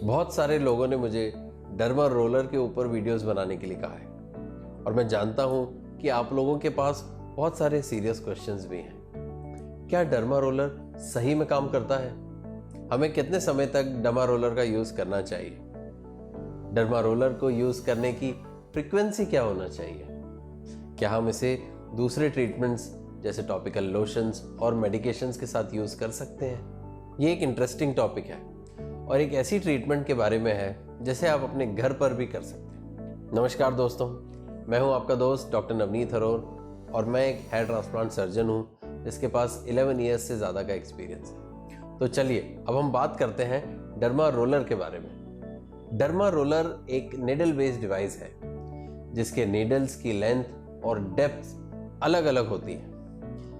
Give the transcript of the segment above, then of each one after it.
बहुत सारे लोगों ने मुझे डर्मा रोलर के ऊपर वीडियोस बनाने के लिए कहा है और मैं जानता हूं कि आप लोगों के पास बहुत सारे सीरियस क्वेश्चंस भी हैं। क्या डर्मा रोलर सही में काम करता है? हमें कितने समय तक डर्मा रोलर का यूज़ करना चाहिए? डर्मा रोलर को यूज़ करने की फ्रीक्वेंसी क्या होना चाहिए? क्या हम इसे दूसरे ट्रीटमेंट्स जैसे टॉपिकल लोशंस और मेडिकेशंस के साथ यूज़ कर सकते हैं? ये एक इंटरेस्टिंग टॉपिक है और एक ऐसी ट्रीटमेंट के बारे में है जिसे आप अपने घर पर भी कर सकते हैं। नमस्कार दोस्तों, मैं हूं आपका दोस्त डॉक्टर नवनीत अरोर और मैं एक हेयर ट्रांसप्लांट सर्जन हूं जिसके पास 11 ईयर्स से ज़्यादा का एक्सपीरियंस है। तो चलिए अब हम बात करते हैं डर्मा रोलर के बारे में। डर्मा रोलर एक नीडल बेस्ड डिवाइस है जिसके नीडल्स की लेंथ और डेप्थ अलग अलग होती है।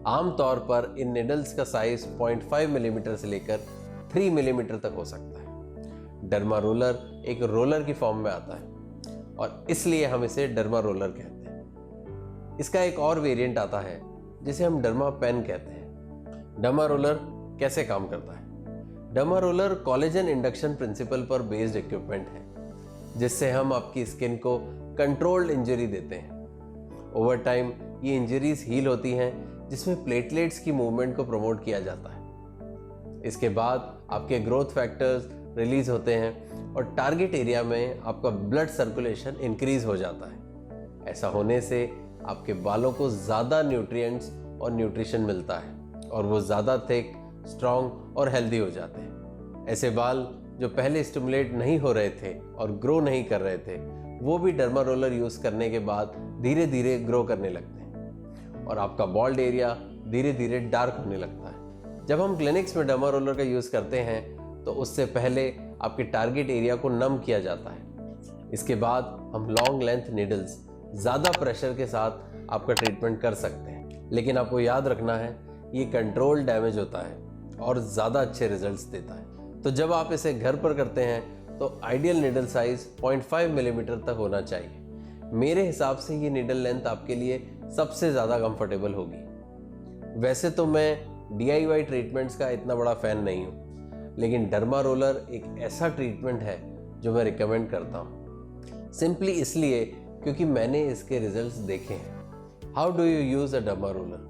आमतौर पर इन नीडल्स का साइज 0.5 मिलीमीटर से लेकर 3 मिलीमीटर तक हो सकता है। डर्मा रोलर एक रोलर की फॉर्म में आता है और इसलिए हम इसे डर्मा रोलर कहते हैं। इसका एक और वेरिएंट आता है जिसे हम डर्मा पेन कहते हैं। डर्मा रोलर कैसे काम करता है? Derma roller collagen induction principal पर बेस्ड इक्विपमेंट है जिससे हम आपकी स्किन को कंट्रोल्ड इंजरी देते हैं। ओवर टाइम ये इंजरीज हील होती हैं जिसमें प्लेटलेट्स की मूवमेंट को प्रमोट किया जाता है। इसके बाद आपके ग्रोथ फैक्टर्स रिलीज होते हैं और टारगेट एरिया में आपका ब्लड सर्कुलेशन इंक्रीज हो जाता है। ऐसा होने से आपके बालों को ज़्यादा न्यूट्रिएंट्स और न्यूट्रिशन मिलता है और वो ज़्यादा थिक, स्ट्रॉन्ग और हेल्दी हो जाते हैं। ऐसे बाल जो पहले स्टिमुलेट नहीं हो रहे थे और ग्रो नहीं कर रहे थे, वो भी डर्मा रोलर यूज़ करने के बाद धीरे धीरे ग्रो करने लगते हैं और आपका बॉल्ड एरिया धीरे धीरे डार्क होने लगता है। जब हम क्लिनिक्स में डर्मा रोलर का यूज़ करते हैं तो उससे पहले आपके टारगेट एरिया को नम किया जाता है। इसके बाद हम लॉन्ग लेंथ नीडल्स ज़्यादा प्रेशर के साथ आपका ट्रीटमेंट कर सकते हैं, लेकिन आपको याद रखना है ये कंट्रोल डैमेज होता है और ज़्यादा अच्छे रिजल्ट्स देता है। तो जब आप इसे घर पर करते हैं तो आइडियल नीडल साइज 0.5 मिलीमीटर तक होना चाहिए। मेरे हिसाब से ये नीडल लेंथ आपके लिए सबसे ज़्यादा कंफर्टेबल होगी। वैसे तो मैं DIY ट्रीटमेंट्स का इतना बड़ा फ़ैन नहीं हूँ, लेकिन डर्मा रोलर एक ऐसा ट्रीटमेंट है जो मैं रिकमेंड करता हूँ, सिंपली इसलिए क्योंकि मैंने इसके रिजल्ट्स देखे हैं। How do you use a derma roller?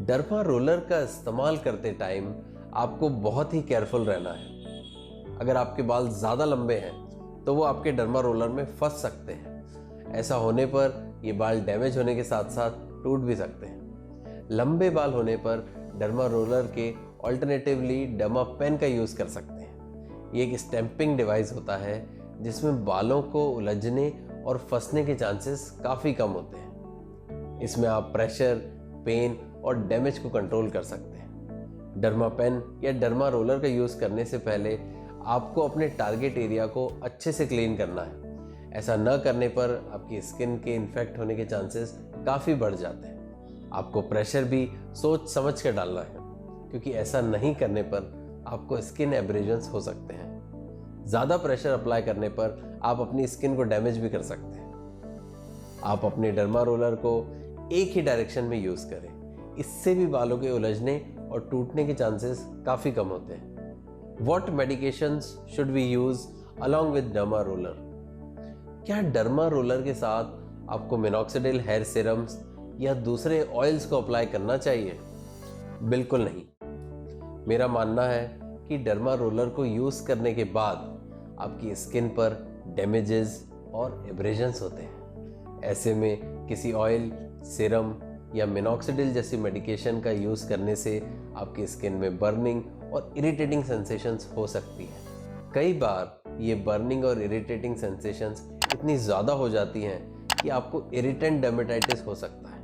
Derma roller का इस्तेमाल करते टाइम आपको बहुत ही केयरफुल रहना है। अगर आपके बाल ज़्यादा लंबे हैं तो वो आपके डर्मा रोलर में फंस सकते हैं। ऐसा होने पर ये बाल डैमेज होने के साथ साथ टूट भी सकते हैं। लंबे बाल होने पर डर्मा रोलर के ऑल्टरनेटिवली डर्मा पेन का यूज़ कर सकते हैं। ये एक स्टैंपिंग डिवाइस होता है जिसमें बालों को उलझने और फंसने के चांसेस काफ़ी कम होते हैं। इसमें आप प्रेशर, पेन और डैमेज को कंट्रोल कर सकते हैं। डर्मा पेन या डर्मा रोलर का यूज़ करने से पहले आपको अपने टारगेट एरिया को अच्छे से क्लीन करना है। ऐसा न करने पर आपकी स्किन के इन्फेक्ट होने के चांसेस काफ़ी बढ़ जाते हैं। आपको प्रेशर भी सोच समझ कर डालना है, क्योंकि ऐसा नहीं करने पर आपको स्किन एब्रेजन्स हो सकते हैं। ज़्यादा प्रेशर अप्लाई करने पर आप अपनी स्किन को डैमेज भी कर सकते हैं। आप अपने डर्मा रोलर को एक ही डायरेक्शन में यूज़ करें, इससे भी बालों के उलझने और टूटने के चांसेस काफ़ी कम होते हैं। What medications should we use along with derma roller? क्या डर्मा रोलर के साथ आपको मिनॉक्सिडिल हेयर सीरम्स या दूसरे ऑयल्स को अप्लाई करना चाहिए? बिल्कुल नहीं। मेरा मानना है कि डर्मा रोलर को यूज़ करने के बाद आपकी स्किन पर डैमेजेस और एब्रेजन्स होते हैं। ऐसे में किसी ऑयल, सीरम या मिनॉक्सिडिल जैसी मेडिकेशन का यूज़ करने से आपकी स्किन में बर्निंग और इरिटेटिंग सेंसेशंस हो सकती है। कई बार ये बर्निंग और इरिटेटिंग सेंसेशंस इतनी ज़्यादा हो जाती हैं कि आपको इरिटेंट डर्मेटाइटिस हो सकता है।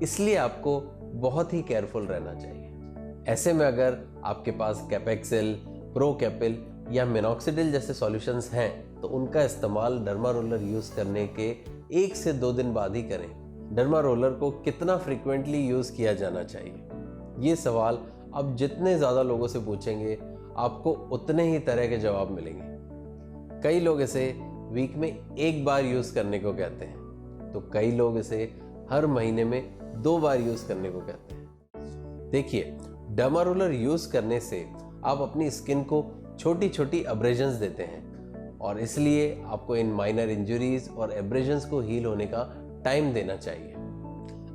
इसलिए आपको बहुत ही केयरफुल रहना चाहिए। ऐसे में अगर आपके पास कैपेक्सिल, प्रोकैपिल या मिनॉक्सिडिल जैसे सॉल्यूशंस हैं तो उनका इस्तेमाल डर्मा रोलर यूज़ करने के 1 से 2 दिन बाद ही करें। डर्मा रोलर को कितना फ्रीक्वेंटली यूज़ किया जाना चाहिए? ये सवाल आप जितने ज़्यादा लोगों से पूछेंगे आपको उतने ही तरह के जवाब मिलेंगे। कई लोग इसे वीक में 1 बार यूज़ करने को कहते हैं, तो कई लोग इसे हर महीने में 2 बार यूज़ करने को कहते हैं। देखिए, डर्मा रोलर यूज़ करने से आप अपनी स्किन को छोटी छोटी अब्रेजन्स देते हैं और इसलिए आपको इन माइनर इंजरीज और एब्रेजन्स को हील होने का टाइम देना चाहिए।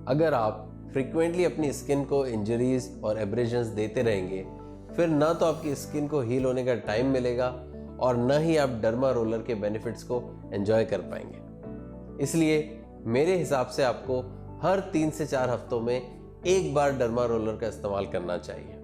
अगर आप फ्रीक्वेंटली अपनी स्किन को इंजरीज और एब्रेजन्स देते रहेंगे, फिर ना तो आपकी स्किन को हील होने का टाइम मिलेगा और ना ही आप डर्मा रोलर के बेनिफिट्स को एंजॉय कर पाएंगे। इसलिए मेरे हिसाब से आपको हर 3 से 4 हफ्तों में एक बार डर्मा रोलर का इस्तेमाल करना चाहिए।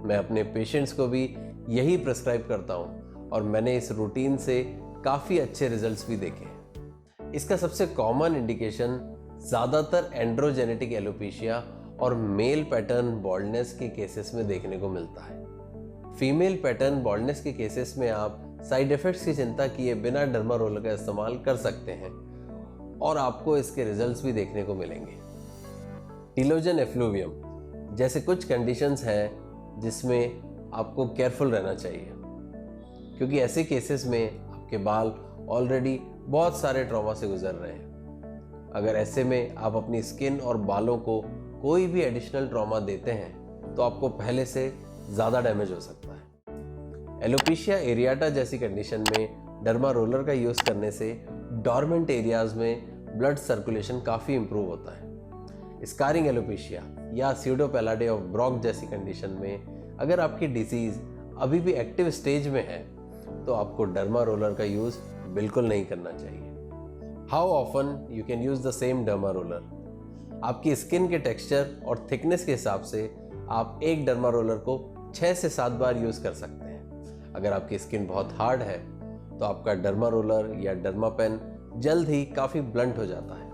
मैं अपने पेशेंट्स को भी यही प्रिस्क्राइब करता हूँ और मैंने इस रूटीन से काफ़ी अच्छे रिजल्ट्स भी देखे हैं। इसका सबसे कॉमन इंडिकेशन ज़्यादातर एंड्रोजेनेटिक एलोपेशिया और मेल पैटर्न बॉल्डनेस के केसेस में देखने को मिलता है। फीमेल पैटर्न बॉल्डनेस के केसेस में आप साइड इफ़ेक्ट्स की चिंता किए बिना डर्मा रोलर का इस्तेमाल कर सकते हैं और आपको इसके रिजल्ट्स भी देखने को मिलेंगे। टीलोजन एफ्लूवियम जैसे कुछ कंडीशंस हैं जिसमें आपको केयरफुल रहना चाहिए, क्योंकि ऐसे केसेस में आपके बाल ऑलरेडी बहुत सारे ट्रॉमा से गुजर रहे हैं। अगर ऐसे में आप अपनी स्किन और बालों को कोई भी एडिशनल ट्रॉमा देते हैं तो आपको पहले से ज़्यादा डैमेज हो सकता है। एलोपेशिया एरियाटा जैसी कंडीशन में डर्मा रोलर का यूज़ करने से डॉर्मेंट एरियाज में ब्लड सर्कुलेशन काफ़ी इंप्रूव होता है। स्कारिंग एलोपेशिया या स्यूडोपेलाडे ऑफ ब्रॉक जैसी कंडीशन में अगर आपकी डिजीज़ अभी भी एक्टिव स्टेज में है तो आपको डर्मा रोलर का यूज़ बिल्कुल नहीं करना चाहिए। How often you can use the same derma roller? आपकी स्किन के टेक्सचर और थिकनेस के हिसाब से आप एक डर्मा रोलर को 6 से 7 बार यूज़ कर सकते हैं। अगर आपकी स्किन बहुत हार्ड है तो आपका डर्मा रोलर या डर्मा पेन जल्द ही काफ़ी ब्लंट हो जाता है।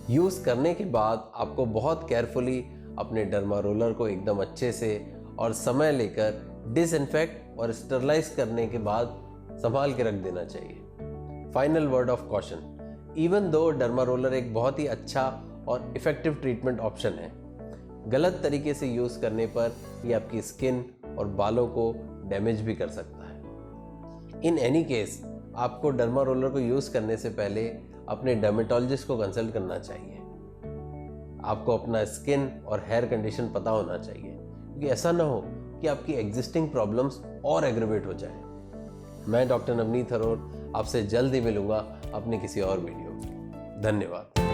यूज़ करने के बाद आपको बहुत केयरफुली अपने डर्मा रोलर को एकदम अच्छे से और समय लेकर डिसइंफेक्ट और स्टरलाइज करने के बाद संभाल के रख देना चाहिए। Final word of caution, even though derma roller एक बहुत ही अच्छा और इफेक्टिव ट्रीटमेंट ऑप्शन है, गलत तरीके से यूज़ करने पर यह आपकी स्किन और बालों को डैमेज भी कर सकता है। इन एनी केस आपको डर्मा रोलर को यूज़ करने से पहले अपने डर्मेटोलॉजिस्ट को कंसल्ट करना चाहिए। आपको अपना स्किन और हेयर कंडीशन पता होना चाहिए, क्योंकि ऐसा ना हो कि आपकी एग्जिस्टिंग प्रॉब्लम्स और एग्रेवेट हो जाए। मैं डॉक्टर नवनीत अरोर आपसे जल्द ही मिलूंगा अपने किसी और वीडियो में। धन्यवाद।